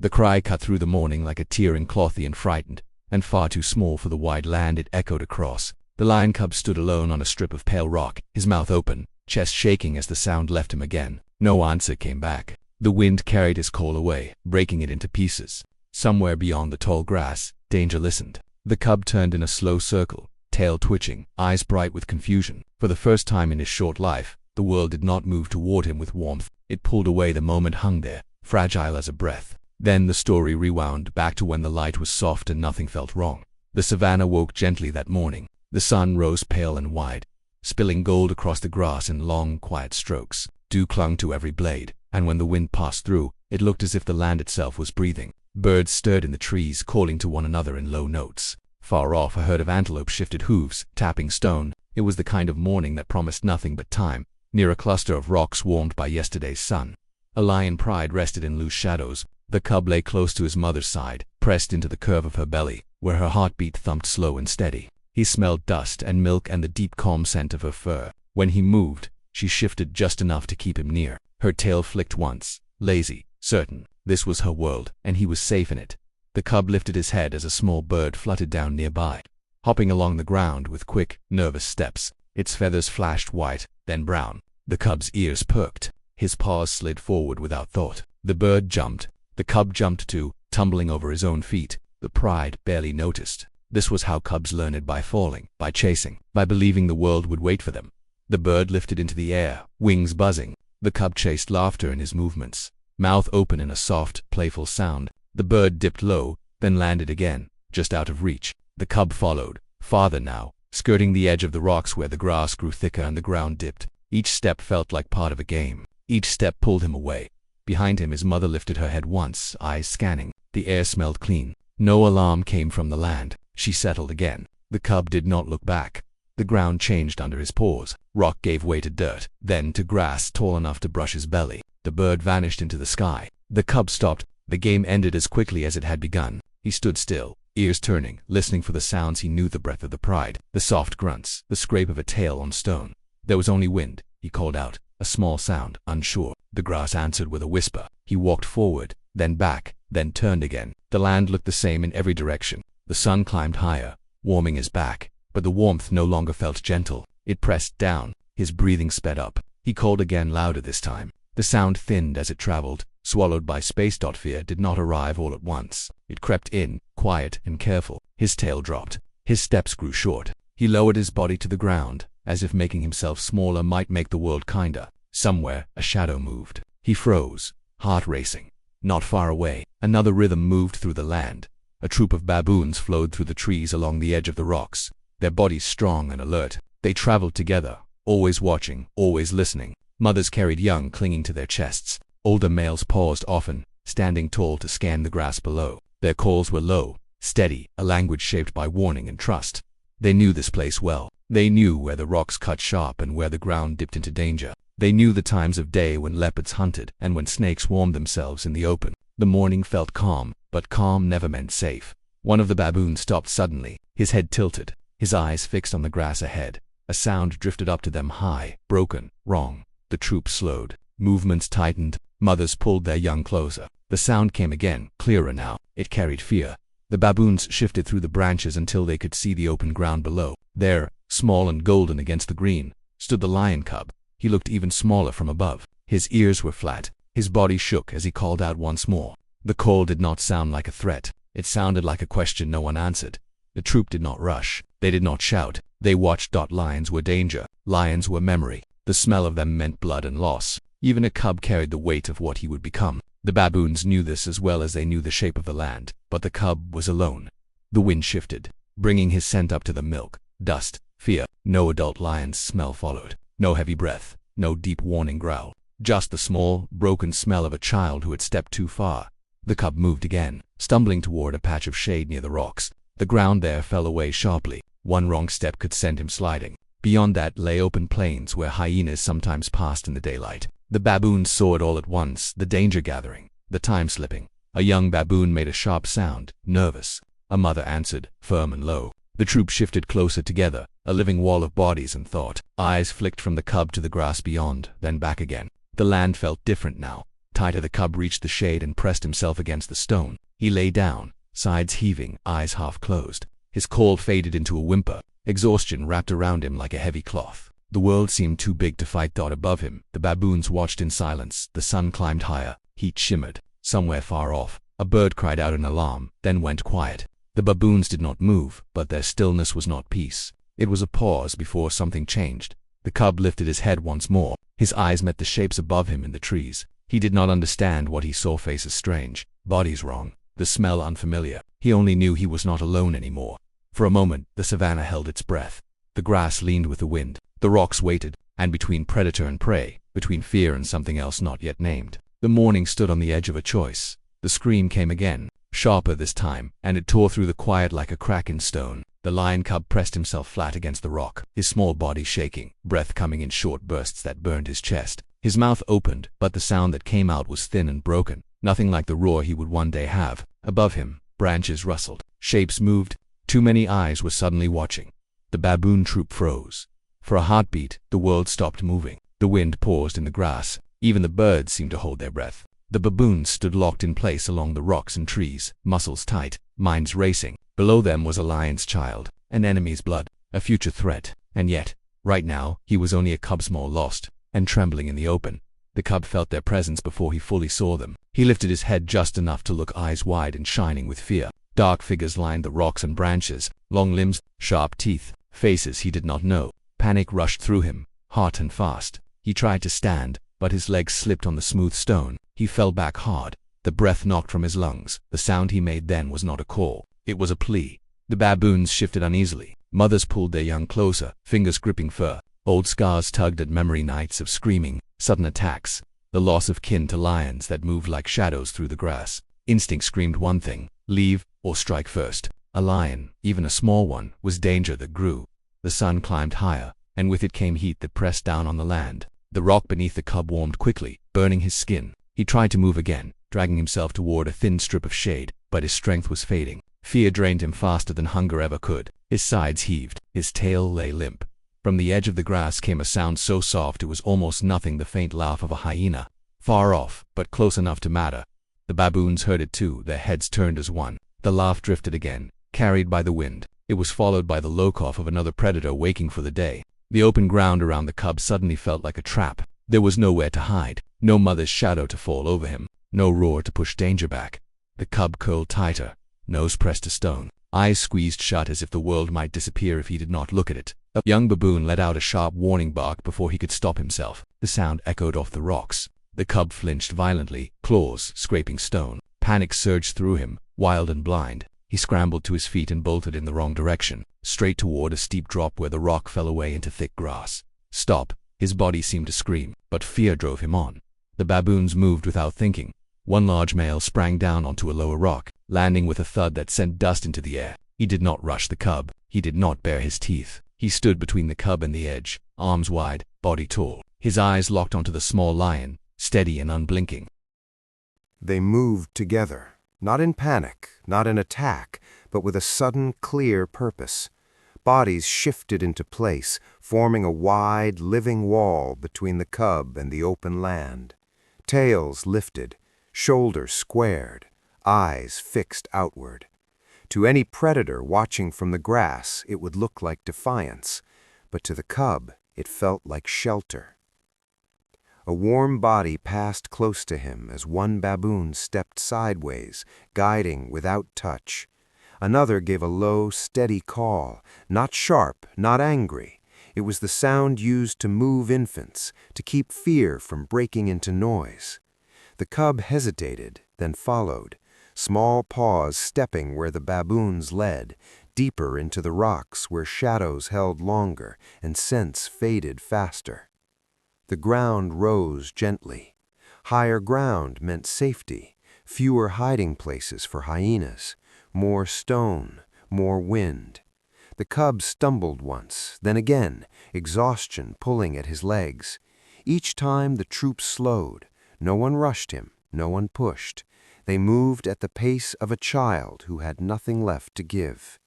The cry cut through the morning like a tearing clothy and frightened, and far too small for the wide land it echoed across. The lion cub stood alone on a strip of pale rock, his mouth open, chest shaking as the sound left him again. No answer came back. The wind carried his call away, breaking it into pieces. Somewhere beyond the tall grass, Danger listened. The cub turned in a slow circle, tail twitching, eyes bright with confusion. For the first time in his short life, the world did not move toward him with warmth. It pulled away the moment hung there, fragile as a breath. Then the story rewound back to when the light was soft and nothing felt wrong. The savannah woke gently that morning. The sun rose pale and wide, spilling gold across the grass in long, quiet strokes. Dew clung to every blade, and when the wind passed through, it looked as if the land itself was breathing. Birds stirred in the trees, calling to one another in low notes. Far off, a herd of antelope shifted hooves, tapping stone. It was the kind of morning that promised nothing but time, near a cluster of rocks warmed by yesterday's sun. A lion pride rested in loose shadows. The cub lay close to his mother's side, pressed into the curve of her belly, where her heartbeat thumped slow and steady. He smelled dust and milk and the deep calm scent of her fur. When he moved, she shifted just enough to keep him near. Her tail flicked once, lazy, certain. This was her world, and he was safe in it. The cub lifted his head as a small bird fluttered down nearby, hopping along the ground with quick, nervous steps. Its feathers flashed white, then brown. The cub's ears perked. His paws slid forward without thought. The bird jumped. The cub jumped too, tumbling over his own feet. The pride barely noticed. This was how cubs learned: by falling, by chasing, by believing the world would wait for them. The bird lifted into the air, wings buzzing. The cub chased laughter in his movements, mouth open in a soft, playful sound. The bird dipped low, then landed again, just out of reach. The cub followed, farther now, skirting the edge of the rocks where the grass grew thicker and the ground dipped. Each step felt like part of a game. Each step pulled him away. Behind him, his mother lifted her head once, eyes scanning. The air smelled clean. No alarm came from the land. She settled again. The cub did not look back. The ground changed under his paws. Rock gave way to dirt, then to grass tall enough to brush his belly. The bird vanished into the sky. The cub stopped. The game ended as quickly as it had begun. He stood still, ears turning, listening for the sounds he knew: the breath of the pride, the soft grunts, the scrape of a tail on stone. There was only wind. He called out, a small sound, unsure. The grass answered with a whisper. He walked forward, then back, then turned again. The land looked the same in every direction. The sun climbed higher, warming his back, but the warmth no longer felt gentle. It pressed down. His breathing sped up. He called again, louder this time. The sound thinned as it traveled, swallowed by space. Fear did not arrive all at once. It crept in, quiet and careful. His tail dropped. His steps grew short. He lowered his body to the ground, as if making himself smaller might make the world kinder. Somewhere, a shadow moved. He froze, heart racing. Not far away, another rhythm moved through the land. A troop of baboons flowed through the trees along the edge of the rocks, their bodies strong and alert. They traveled together, always watching, always listening. Mothers carried young clinging to their chests. Older males paused often, standing tall to scan the grass below. Their calls were low, steady, a language shaped by warning and trust. They knew this place well. They knew where the rocks cut sharp and where the ground dipped into danger. They knew the times of day when leopards hunted and when snakes warmed themselves in the open. The morning felt calm, but calm never meant safe. One of the baboons stopped suddenly, his head tilted, his eyes fixed on the grass ahead. A sound drifted up to them, high, broken, wrong. The troop slowed. Movements tightened. Mothers pulled their young closer. The sound came again, clearer now. It carried fear. The baboons shifted through the branches until they could see the open ground below. There, small and golden against the green, stood the lion cub. He looked even smaller from above. His ears were flat. His body shook as he called out once more. The call did not sound like a threat. It sounded like a question no one answered. The troop did not rush. They did not shout. They watched. Lions were danger. Lions were memory. The smell of them meant blood and loss. Even a cub carried the weight of what he would become. The baboons knew this as well as they knew the shape of the land, but the cub was alone. The wind shifted, bringing his scent up to the milk, dust, fear. No adult lion's smell followed. No heavy breath. No deep warning growl. Just the small, broken smell of a child who had stepped too far. The cub moved again, stumbling toward a patch of shade near the rocks. The ground there fell away sharply. One wrong step could send him sliding. Beyond that lay open plains where hyenas sometimes passed in the daylight. The baboons saw it all at once, the danger gathering, the time slipping. A young baboon made a sharp sound, nervous. A mother answered, firm and low. The troop shifted closer together, a living wall of bodies and thought. Eyes flicked from the cub to the grass beyond, then back again. The land felt different now. Tighter the cub reached the shade and pressed himself against the stone. He lay down, sides heaving, eyes half closed. His call faded into a whimper. Exhaustion wrapped around him like a heavy cloth. The world seemed too big to fight. Above him, the baboons watched in silence. The sun climbed higher. Heat shimmered. Somewhere far off, a bird cried out in alarm, then went quiet. The baboons did not move, but their stillness was not peace. It was a pause before something changed. The cub lifted his head once more. His eyes met the shapes above him in the trees. He did not understand what he saw. Faces strange, bodies wrong, the smell unfamiliar. He only knew he was not alone anymore. For a moment, the savannah held its breath. The grass leaned with the wind. The rocks waited, and between predator and prey, between fear and something else not yet named, the morning stood on the edge of a choice. The scream came again, sharper this time, and it tore through the quiet like a crack in stone. The lion cub pressed himself flat against the rock, his small body shaking, breath coming in short bursts that burned his chest. His mouth opened, but the sound that came out was thin and broken, nothing like the roar he would one day have. Above him, branches rustled, shapes moved. Too many eyes were suddenly watching. The baboon troop froze. For a heartbeat, the world stopped moving. The wind paused in the grass. Even the birds seemed to hold their breath. The baboons stood locked in place along the rocks and trees, muscles tight, minds racing. Below them was a lion's child, an enemy's blood, a future threat. And yet, right now, he was only a cub, small, lost, and trembling in the open. The cub felt their presence before he fully saw them. He lifted his head just enough to look, eyes wide and shining with fear. Dark figures lined the rocks and branches, long limbs, sharp teeth, faces he did not know. Panic rushed through him, hot and fast. He tried to stand, but his legs slipped on the smooth stone. He fell back hard. The breath knocked from his lungs. The sound he made then was not a call. It was a plea. The baboons shifted uneasily. Mothers pulled their young closer, fingers gripping fur. Old scars tugged at memory, nights of screaming, sudden attacks, the loss of kin to lions that moved like shadows through the grass. Instinct screamed one thing: leave or strike first. A lion, even a small one, was danger that grew. The sun climbed higher, and with it came heat that pressed down on the land. The rock beneath the cub warmed quickly, burning his skin. He tried to move again, dragging himself toward a thin strip of shade, but his strength was fading. Fear drained him faster than hunger ever could. His sides heaved, his tail lay limp. From the edge of the grass came a sound so soft it was almost nothing, the faint laugh of a hyena. Far off, but close enough to matter. The baboons heard it too, their heads turned as one. The laugh drifted again, carried by the wind. It was followed by the low cough of another predator waking for the day. The open ground around the cub suddenly felt like a trap. There was nowhere to hide, no mother's shadow to fall over him, no roar to push danger back. The cub curled tighter, nose pressed to stone, eyes squeezed shut as if the world might disappear if he did not look at it. A young baboon let out a sharp warning bark before he could stop himself. The sound echoed off the rocks. The cub flinched violently, claws scraping stone. Panic surged through him, wild and blind. He scrambled to his feet and bolted in the wrong direction, straight toward a steep drop where the rock fell away into thick grass. Stop! His body seemed to scream, but fear drove him on. The baboons moved without thinking. One large male sprang down onto a lower rock, landing with a thud that sent dust into the air. He did not rush the cub. He did not bare his teeth. He stood between the cub and the edge, arms wide, body tall. His eyes locked onto the small lion, steady and unblinking. They moved together, not in panic, not in attack, but with a sudden, clear purpose. Bodies shifted into place, forming a wide, living wall between the cub and the open land. Tails lifted, shoulders squared, eyes fixed outward. To any predator watching from the grass, it would look like defiance, but to the cub, it felt like shelter. A warm body passed close to him as one baboon stepped sideways, guiding without touch. Another gave a low, steady call, not sharp, not angry. It was the sound used to move infants, to keep fear from breaking into noise. The cub hesitated, then followed, small paws stepping where the baboons led, deeper into the rocks where shadows held longer and scents faded faster. The ground rose gently. Higher ground meant safety, fewer hiding places for hyenas, more stone, more wind. The cub stumbled once, then again, exhaustion pulling at his legs. Each time the troop slowed. No one rushed him, no one pushed. They moved at the pace of a child who had nothing left to give.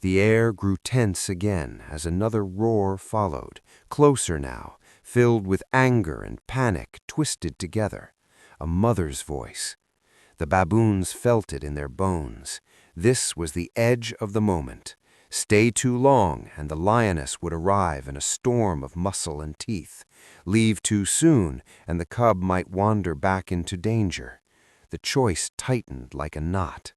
The air grew tense again as another roar followed, closer now, filled with anger and panic twisted together. a mother's voice. The baboons felt it in their bones. This was the edge of the moment. Stay too long, and the lioness would arrive in a storm of muscle and teeth. Leave too soon, and the cub might wander back into danger. The choice tightened like a knot.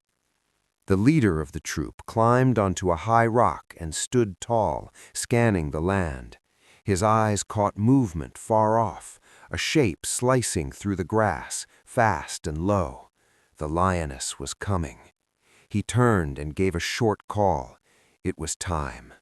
The leader of the troop climbed onto a high rock and stood tall, scanning the land. His eyes caught movement far off, a shape slicing through the grass, fast and low. The lioness was coming. He turned and gave a short call. It was time.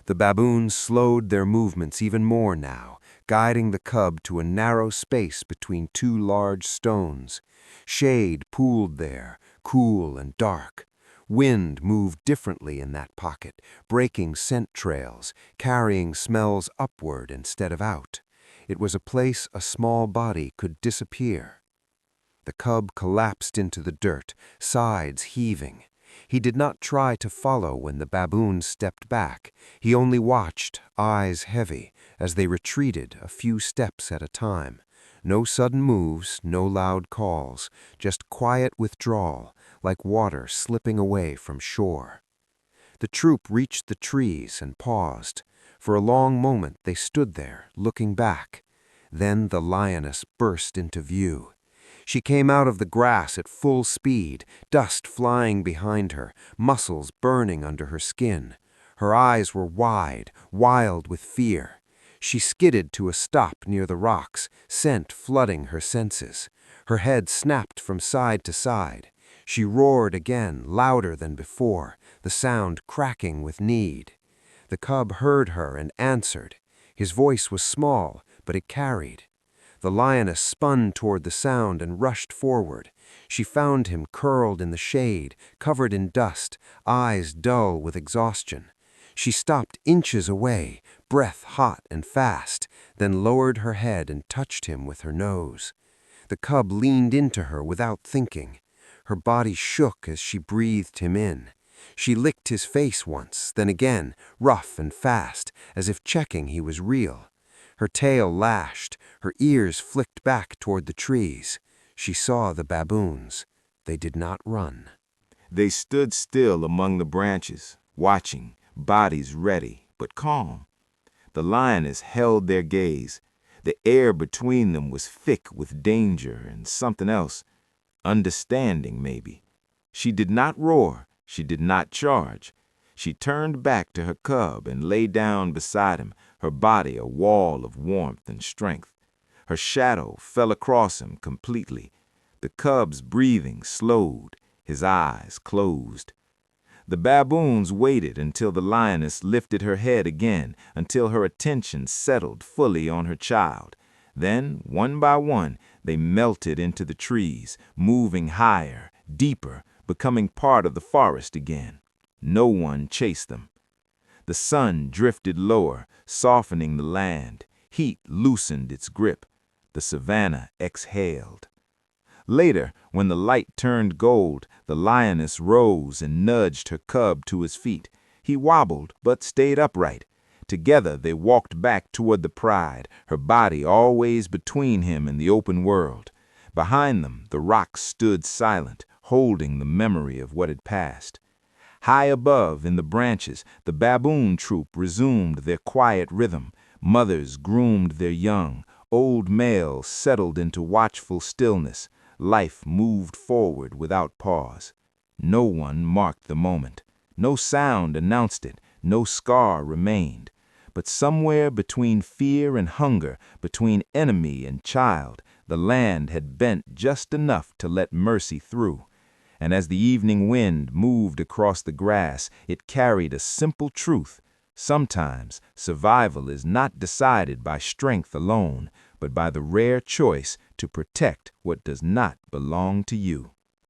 The baboons slowed their movements even more now, guiding the cub to a narrow space between two large stones. Shade pooled there, cool and dark. Wind moved differently in that pocket, breaking scent trails, carrying smells upward instead of out. It was a place a small body could disappear. The cub collapsed into the dirt, sides heaving. He did not try to follow when the baboons stepped back. He only watched, eyes heavy, as they retreated a few steps at a time. No sudden moves, no loud calls, just quiet withdrawal, like water slipping away from shore. The troop reached the trees and paused. For a long moment they stood there, looking back. Then the lioness burst into view. She came out of the grass at full speed, dust flying behind her, muscles burning under her skin. Her eyes were wide, wild with fear. She skidded to a stop near the rocks, scent flooding her senses. Her head snapped from side to side. She roared again, louder than before, the sound cracking with need. The cub heard her and answered. His voice was small, but it carried. The lioness spun toward the sound and rushed forward. She found him curled in the shade, covered in dust, eyes dull with exhaustion. She stopped inches away, breath hot and fast, then lowered her head and touched him with her nose. The cub leaned into her without thinking. Her body shook as she breathed him in. She licked his face once, then again, rough and fast, as if checking he was real. Her tail lashed, her ears flicked back toward the trees. She saw the baboons. They did not run. They stood still among the branches, watching, bodies ready, but calm. The lioness held their gaze. The air between them was thick with danger and something else, understanding maybe. She did not roar, she did not charge. She turned back to her cub and lay down beside him, her body a wall of warmth and strength. Her shadow fell across him completely. The cub's breathing slowed, his eyes closed. The baboons waited until the lioness lifted her head again, until her attention settled fully on her child. Then, one by one, they melted into the trees, moving higher, deeper, becoming part of the forest again. No one chased them. The sun drifted lower, softening the land. Heat loosened its grip. The Savannah exhaled. Later, when the light turned gold, the lioness rose and nudged her cub to his feet. He wobbled, but stayed upright. Together they walked back toward the pride, her body always between him and the open world. Behind them, the rocks stood silent, holding the memory of what had passed. High above, in the branches, the baboon troop resumed their quiet rhythm. Mothers groomed their young. Old males settled into watchful stillness. Life moved forward without pause. No one marked the moment. No sound announced it. No scar remained. But somewhere between fear and hunger, between enemy and child, the land had bent just enough to let mercy through. And as the evening wind moved across the grass, it carried a simple truth. Sometimes survival is not decided by strength alone, but by the rare choice to protect what does not belong to you.